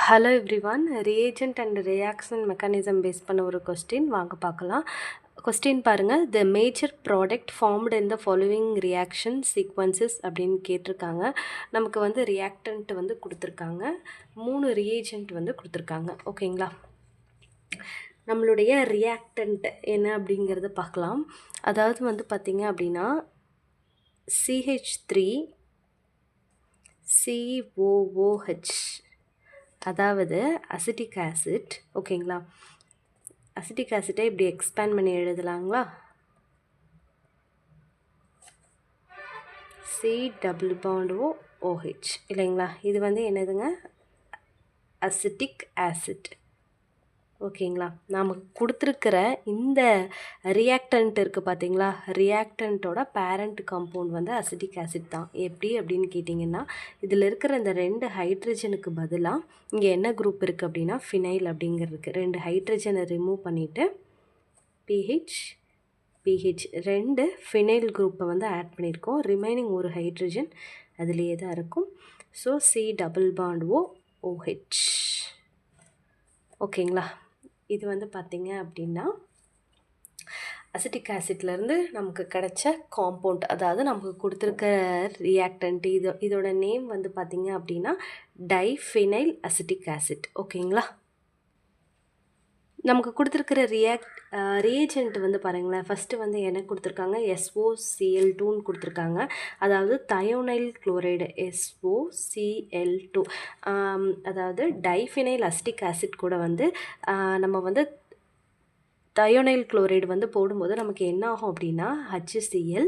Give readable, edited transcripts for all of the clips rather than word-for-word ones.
Hello everyone. Reagent and reaction mechanism base பண்ண ஒரு question வாங்க பார்க்கலாம். கொஸ்டின் பாருங்கள். The major product formed in the following reaction sequences அப்படின்னு கேட்டிருக்காங்க. நமக்கு வந்து ரியாக்டன்ட் வந்து கொடுத்துருக்காங்க, 3 ரியேஜென்ட் வந்து கொடுத்துருக்காங்க. ஓகேங்களா, நம்மளுடைய ரியாக்டன்ட் என்ன அப்படிங்கிறத பார்க்கலாம். அதாவது வந்து பார்த்திங்க அப்படின்னா CH3 COOH, அதாவது அசிட்டிக் ஆசிட். ஓகேங்களா, அசிட்டிக் ஆசிட்டை இப்படி எக்ஸ்பேண்ட் பண்ணி எழுதலாங்களா? COOH இல்லைங்களா? இது வந்து என்னதுங்க? Acetic acid. ஓகேங்களா, நமக்கு கொடுத்துருக்கிற இந்த ரியாக்டன்ட் இருக்குது பார்த்தீங்களா, ரியாக்டன்ட்டோட பேரண்ட் காம்பவுண்ட் வந்து அசிட்டிக் ஆசிட் தான். எப்படி அப்படின்னு கேட்டிங்கன்னா, இதில் இருக்கிற இந்த 2 ஹைட்ரஜனுக்கு பதிலாக இங்கே என்ன குரூப் இருக்குது அப்படின்னா ஃபினைல் அப்படிங்கிறதுக்கு 2 ஹைட்ரஜனை ரிமூவ் பண்ணிவிட்டு பிஹெச் 2 ஃபினைல் குரூப்பை வந்து ஆட் பண்ணியிருக்கோம். ரிமைனிங் ஒரு ஹைட்ரஜன் அதுலேயே தான் இருக்கும். So COOH. ஓகேங்களா, இது வந்து பார்த்திங்க அப்படின்னா அசிட்டிக் ஆசிட்லேருந்து நமக்கு கிடைச்ச காம்பவுண்ட், அதாவது நமக்கு கொடுத்துருக்க ரியாக்டன்ட். இதோட நேம் வந்து பார்த்திங்க அப்படின்னா டைஃபினைல் அசிட்டிக் ஆசிட். ஓகேங்களா, நமக்கு கொடுத்துருக்கிற ரியேஜென்ட் வந்து பாருங்களேன். ஃபஸ்ட்டு வந்து என்ன கொடுத்துருக்காங்க? SOCl2ன்னு கொடுத்துருக்காங்க. அதாவது தயோனைல் குளோரைடு SOCl2. அதாவது டைஃபினைல் அசிட்டிக் ஆசிட் கூட வந்து நம்ம வந்து தயோனைல் குளோரைடு வந்து போடும்போது நமக்கு என்ன ஆகும் அப்படின்னா HCl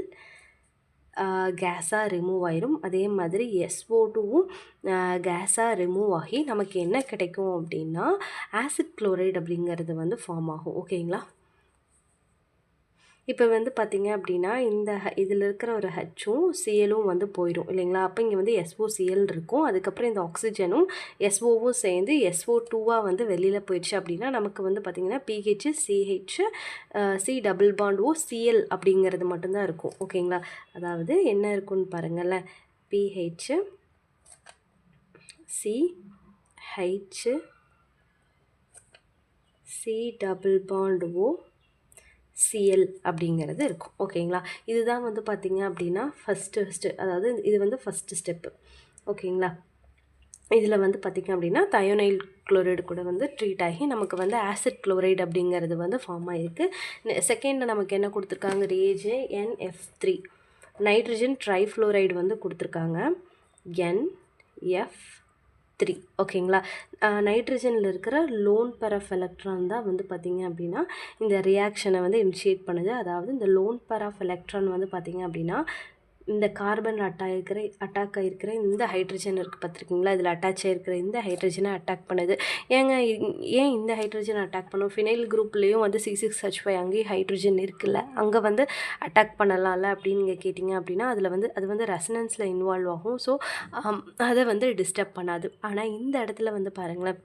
கேஸாக ரிமூவ் ஆயிரும். அதே மாதிரி SO2வும் கேஸாக ரிமூவ் ஆகி நமக்கு என்ன கிடைக்கும் அப்படின்னா ஆசிட் குளோரைடு அப்படிங்கிறது வந்து ஃபார்ம் ஆகும். ஓகேங்களா, இப்போ வந்து பார்த்திங்க அப்படின்னா இதில் இருக்கிற ஒரு ஹச்சும் சிஎலும் வந்து போயிடும் இல்லைங்களா? அப்போ இங்கே வந்து SOCl இருக்கும். அதுக்கப்புறம் இந்த ஆக்சிஜனும் SOவும் சேர்ந்து SO2வாக வந்து வெளியில் போயிடுச்சு அப்படின்னா நமக்கு வந்து பார்த்திங்கன்னா PH CH C double bond OCl அப்படிங்கிறது மட்டும்தான் இருக்கும். ஓகேங்களா, அதாவது என்ன இருக்குன்னு பாருங்களேன். PH CH C double bond OCl அப்படிங்கிறது இருக்கும். ஓகேங்களா, இதுதான் வந்து பார்த்திங்க அப்படின்னா ஃபஸ்ட்டு அதாவது இது வந்து ஃபஸ்ட்டு ஸ்டெப்பு. ஓகேங்களா, இதில் வந்து பார்த்திங்க அப்படின்னா தயோனைல் குளோரைடு கூட வந்து ட்ரீட் ஆகி நமக்கு வந்து ஆசிட் குளோரைடு அப்படிங்கிறது வந்து ஃபார்ம் ஆகிருக்கு. செகண்டில் நமக்கு என்ன கொடுத்துருக்காங்க? NF3 நைட்ரஜன் ட்ரைஃப்ளோரைடு வந்து கொடுத்துருக்காங்க, NF3. ஓகேங்களா, நைட்ரஜனில் இருக்கிற லோன் பெர் ஆஃப் எலக்ட்ரான் தான் வந்து பார்த்திங்க அப்படின்னா இந்த ரியாக்ஷனை வந்து இனிஷியேட் பண்ணுது. அதாவது இந்த லோன் பெர் ஆஃப் எலக்ட்ரான் வந்து பார்த்திங்க அப்படின்னா இந்த கார்பன் அட்டாக் ஆகிருக்கிற இந்த ஹைட்ரஜன் இருக்குது பார்த்துருக்கீங்களா, இதில் அட்டாச் ஆகிருக்கிற இந்த ஹைட்ரஜனை அட்டாக் பண்ணுது. ஏன் இந்த ஹைட்ரஜனை அட்டாக் பண்ணும்? ஃபினைல் குரூப்லேயும் வந்து C6H5 அங்கேயும் ஹைட்ரஜன் இருக்குல்ல, அங்கே வந்து அட்டாக் பண்ணலாம்ல அப்படின்னு நீங்கள் கேட்டிங்க அப்படின்னா அது வந்து ரெசனன்ஸில் இன்வால்வ் ஆகும். ஸோ அதை வந்து டிஸ்டர்ப் பண்ணாது. ஆனால் இந்த இடத்துல வந்து பாருங்களேன்,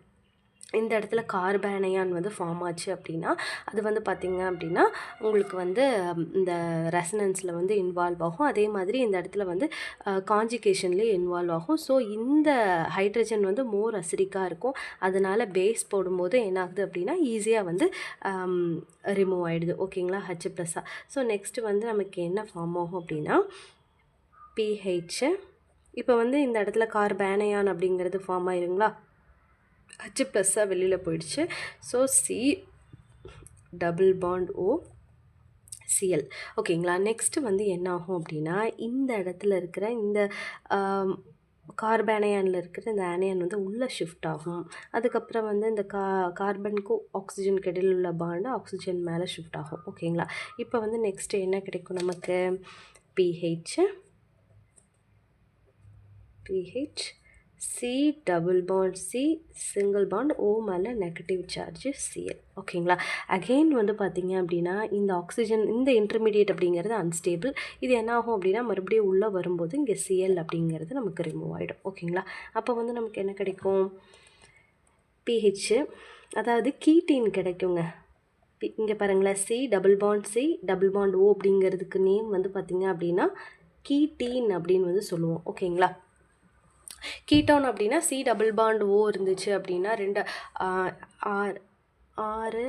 இந்த இடத்துல கார்பேனையான் வந்து ஃபார்ம் ஆச்சு அப்படின்னா அது வந்து பார்த்திங்க அப்படின்னா உங்களுக்கு வந்து இந்த ரெசனன்ஸில் வந்து இன்வால்வ் ஆகும். அதே மாதிரி இந்த இடத்துல வந்து காஞ்சிகேஷன்லேயே இன்வால்வ் ஆகும். ஸோ இந்த ஹைட்ரஜன் வந்து மோர் அசிடிக்காக இருக்கும். அதனால் பேஸ் போடும்போது என்ன ஆகுது அப்படின்னா ஈஸியாக வந்து ரிமூவ் ஆகிடுது. ஓகேங்களா, H+. ஸோ நெக்ஸ்ட்டு வந்து நமக்கு என்ன ஃபார்ம் ஆகும் அப்படின்னா PH. இப்போ வந்து இந்த இடத்துல கார்பேனையான் அப்படிங்கிறது ஃபார்ம் ஆயிருங்களா, H+ வெளியில் போயிடுச்சு. So C double bond OCl. ஓகேங்களா, நெக்ஸ்ட்டு வந்து என்ன ஆகும் அப்படின்னா இந்த இடத்துல இருக்கிற இந்த கார்பேனையானில் இருக்கிற இந்த ஆனையான் வந்து உள்ளே ஷிஃப்ட் ஆகும். அதுக்கப்புறம் வந்து இந்த கார்பனுக்கும் ஆக்சிஜனுக்கு இடையில் உள்ள பாண்டு ஆக்சிஜன் மேலே ஷிஃப்ட் ஆகும். ஓகேங்களா, இப்போ வந்து நெக்ஸ்ட்டு என்ன கிடைக்கும் நமக்கு? PH C double bond C single bond O மேலே நெகட்டிவ் சார்ஜ் Cl. ஓகேங்களா, அகெயின் வந்து பார்த்திங்க அப்படின்னா இந்த ஆக்சிஜன் இந்த இன்டர்மீடியேட் அப்படிங்கிறது அன்ஸ்டேபிள். இது என்ன ஆகும் அப்படின்னா மறுபடியும் உள்ளே வரும்போது இங்கே Cl அப்படிங்கிறது நமக்கு ரிமூவ் ஆகிடும். ஓகேங்களா, அப்போ வந்து நமக்கு என்ன கிடைக்கும்? PH, அதாவது கீட்டீன் கிடைக்குங்க. இங்கே பாருங்களேன், C டபுள் பாண்ட் O அப்படிங்கிறதுக்கு நேம் வந்து பார்த்திங்க அப்படின்னா கீட்டீன் அப்படின்னு வந்து சொல்லுவோம். ஓகேங்களா, கீட்டோன் அப்படின்னா சி டபுள் பாண்ட் ஓ இருந்துச்சு அப்படின்னா ரெண்டு ஆறு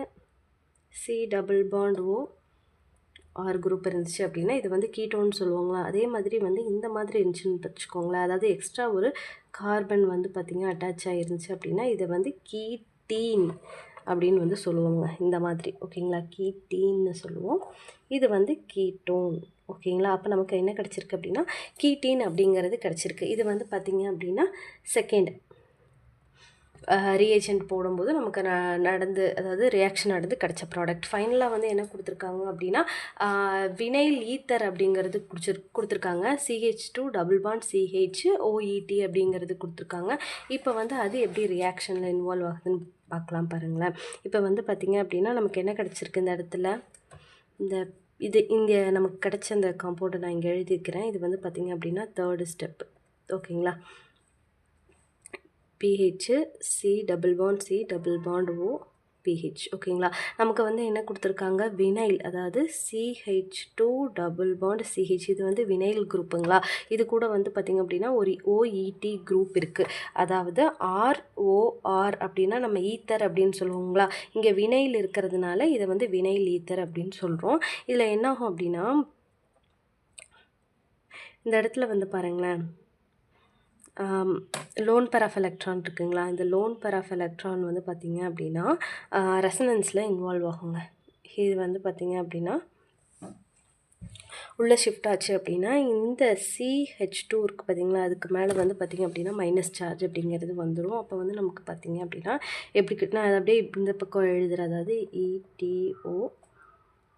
C double bond O R group இருந்துச்சு அப்படின்னா இது வந்து கீட்டோன்னு சொல்லுவாங்களா. அதே மாதிரி வந்து இந்த மாதிரி இருந்துச்சுன்னு வச்சுக்கோங்களேன், அதாவது எக்ஸ்ட்ரா ஒரு கார்பன் வந்து பார்த்திங்கன்னா அட்டாச் ஆகிருந்துச்சு அப்படின்னா இதை வந்து கீட்டீன் அப்படின்னு வந்து சொல்லுவாங்க. இந்த மாதிரி ஓகேங்களா, கீட்டீன்னு சொல்லுவோம். இது வந்து கீட்டோன் ஓகேங்களா. அப்போ நமக்கு என்ன கிடச்சிருக்கு அப்படின்னா கீட்டீன் அப்படிங்கிறது கிடச்சிருக்கு. இது வந்து பார்த்திங்க அப்படின்னா செகண்ட் ரியேஜென்ட் போடும்போது நமக்கு நடந்து, அதாவது ரியாக்ஷன் நடந்து கிடச்ச ப்ராடக்ட். ஃபைனலாக வந்து என்ன கொடுத்துருக்காங்க அப்படின்னா வினைல் ஈத்தர் அப்படிங்கிறது கொடுத்துருக்காங்க. CH2 double bond CH OET அப்படிங்கிறது கொடுத்துருக்காங்க. இப்போ வந்து அது எப்படி ரியாக்ஷனில் இன்வால்வ் ஆகுதுன்னு பார்க்கலாம் பாருங்களேன். இப்போ வந்து பார்த்திங்க அப்படின்னா நமக்கு என்ன கிடச்சிருக்கு இந்த இடத்துல, இது இங்கே நமக்கு கிடச்ச அந்த காம்பவுண்டை நான் இங்கே எழுதிக்கிறேன். இது வந்து பார்த்திங்க அப்படின்னா தேர்டு ஸ்டெப்பு ஓகேங்களா. PH C double bond O PH ஓகேங்களா. நமக்கு வந்து என்ன கொடுத்துருக்காங்க, வினைல், அதாவது CH2 டபுள் பாண்ட் CH. இது வந்து வினைல் குரூப்புங்களா. இது கூட வந்து பார்த்திங்க அப்படின்னா ஒரு OET குரூப் இருக்குது. அதாவது ROR அப்படின்னா நம்ம ஈத்தர் அப்படின்னு சொல்லுவோங்களா. இங்கே வினைல் இருக்கிறதுனால இதை வந்து வினைல் ஈத்தர் அப்படின்னு சொல்கிறோம். இதில் என்ன ஆகும் அப்படின்னா இந்த இடத்துல வந்து பாருங்களேன், லோன் பேர் ஆஃப் எலக்ட்ரான் இருக்குங்களா. இந்த லோன் பேர் ஆஃப் எலக்ட்ரான் வந்து பார்த்திங்க அப்படின்னா ரெசனன்ஸில் இன்வால்வ் ஆகுங்க. இது வந்து பார்த்திங்க அப்படின்னா உள்ளே ஷிஃப்ட் ஆச்சு அப்படின்னா இந்த CH2 இருக்குது பார்த்திங்களா, அதுக்கு மேலே வந்து பார்த்திங்க அப்படின்னா மைனஸ் சார்ஜ் அப்படிங்கிறது வந்துடும். அப்போ வந்து நமக்கு பார்த்திங்க அப்படின்னா எப்படி கிட்டனா அது அப்படியே இந்த பக்கம் எழுதுகிற, அதாவது ETO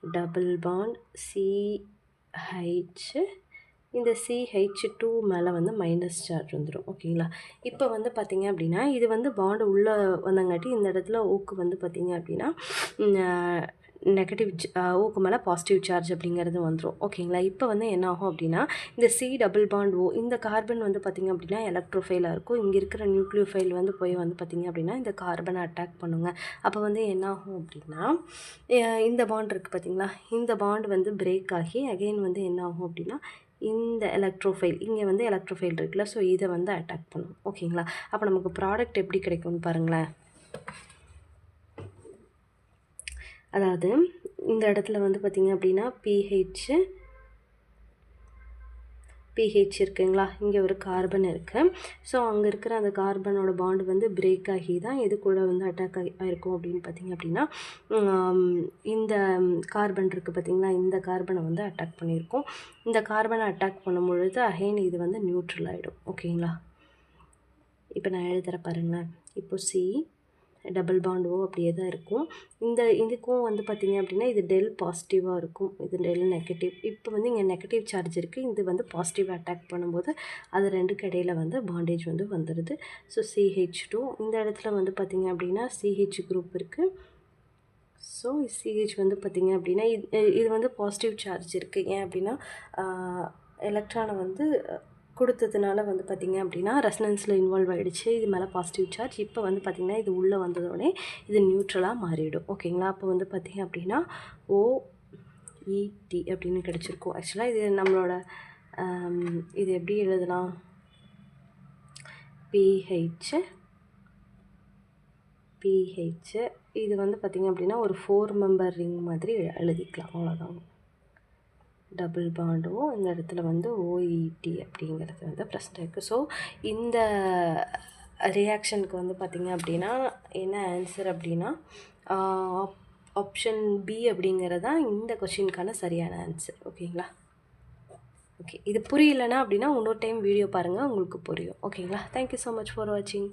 டபுள் பாண்ட் CH, இந்த CH2 மேலே வந்து மைனஸ் சார்ஜ் வந்துடும் ஓகேங்களா. இப்போ வந்து பார்த்திங்க அப்படின்னா இது வந்து பாண்டு உள்ளே வந்தங்காட்டி இந்த இடத்துல ஓக்கு வந்து பார்த்திங்க அப்படின்னா நெகட்டிவ் ஓக்கு மேலே பாசிட்டிவ் சார்ஜ் அப்படிங்கிறது வந்துடும் ஓகேங்களா. இப்போ வந்து என்ன ஆகும் அப்படின்னா இந்த C டபுள் பாண்ட் O, இந்த கார்பன் வந்து பார்த்திங்க அப்படின்னா எலக்ட்ரோஃபைலாக இருக்கும். இங்கே இருக்கிற நியூக்ளியோஃபைல் வந்து போய் வந்து பார்த்திங்க அப்படின்னா இந்த கார்பனை அட்டாக் பண்ணுங்க. அப்போ வந்து என்ன ஆகும் அப்படின்னா இந்த பாண்ட் இருக்குது பார்த்திங்களா, இந்த பாண்ட் வந்து பிரேக் ஆகி அகெயின் வந்து என்ன ஆகும் அப்படின்னா இந்த எலக்ட்ரோஃபைல், இங்கே வந்து எலக்ட்ரோஃபைல் இருக்குல்ல, ஸோ இதை வந்து அட்டாக் பண்ணும் ஓகேங்களா. அப்போ நமக்கு ப்ராடக்ட் எப்படி கிடைக்கும்னு பாருங்களேன். அதாவது இந்த இடத்துல வந்து பார்த்திங்க அப்படின்னா PH இருக்குங்களா, இங்கே ஒரு கார்பன் இருக்குது. ஸோ அங்கே இருக்கிற அந்த கார்பனோட பாண்டு வந்து பிரேக் ஆகி தான் எது கூட வந்து அட்டாக் ஆகிருக்கும் அப்படின்னு பார்த்திங்க அப்படின்னா இந்த கார்பன் இருக்குது பார்த்திங்களா, இந்த கார்பனை வந்து அட்டாக் பண்ணியிருக்கோம். இந்த கார்பனை அட்டாக் பண்ணும் பொழுது அகைன் இது வந்து நியூட்ரல் ஆகிடும் ஓகேங்களா. இப்போ நான் எழுதுகிற பாருங்களேன். இப்போ C டபுள் பாண்ட் O அப்படியே தான் இருக்கும். இதுக்கும் வந்து பார்த்திங்க அப்படின்னா இது டெல் பாசிட்டிவாக இருக்கும், இது டெல் நெகட்டிவ். இப்போ வந்து இங்கே நெகட்டிவ் சார்ஜ் இருக்குது, இது வந்து பாசிட்டிவ் அட்டாக் பண்ணும்போது அது ரெண்டுக்கு இடையில் வந்து பாண்டேஜ் வந்து வந்துடுது. ஸோ CH2 இந்த இடத்துல வந்து பார்த்திங்க அப்படின்னா CH குரூப் இருக்குது. ஸோ CH வந்து பார்த்திங்க அப்படின்னா இது வந்து பாசிட்டிவ் சார்ஜ் இருக்குது. ஏன் அப்படின்னா எலக்ட்ரானை வந்து கொடுத்ததுனால வந்து பார்த்திங்க அப்படின்னா ரெசனன்ஸில் இன்வால்வ் ஆகிடுச்சு. இது மேலே பாசிட்டிவ் சார்ஜ். இப்போ வந்து பார்த்திங்கன்னா இது உள்ளே வந்ததோடனே இது நியூட்ரலாக மாறிடும் ஓகேங்களா. அப்போ வந்து பார்த்திங்க அப்படின்னா OET அப்படின்னு கிடச்சிருக்கும். ஆக்சுவலாக இது நம்மளோட இது எப்படி எழுதலாம், PH இது வந்து பார்த்திங்க அப்படின்னா ஒரு 4 மெம்பர் ரிங் மாதிரி எழுதிக்கலாம், அவ்வளோதான். டபுள் பாண்டும் இந்த இடத்துல வந்து OET அப்படிங்கிறது வந்து ப்ரெசென்ட் இருக்குது. ஸோ இந்த ரியாக்ஷனுக்கு வந்து பார்த்திங்க அப்படின்னா என்ன ஆன்சர் அப்படின்னா ஆப்ஷன் B அப்படிங்கிறது தான் இந்த கொஷினுக்கான சரியான ஆன்சர் ஓகேங்களா. ஓகே, இது புரியலைன்னா அப்படின்னா இன்னொரு டைம் வீடியோ பாருங்கள், உங்களுக்கு புரியும் ஓகேங்களா. தேங்க்யூ ஸோ மச் ஃபார் வாட்சிங்.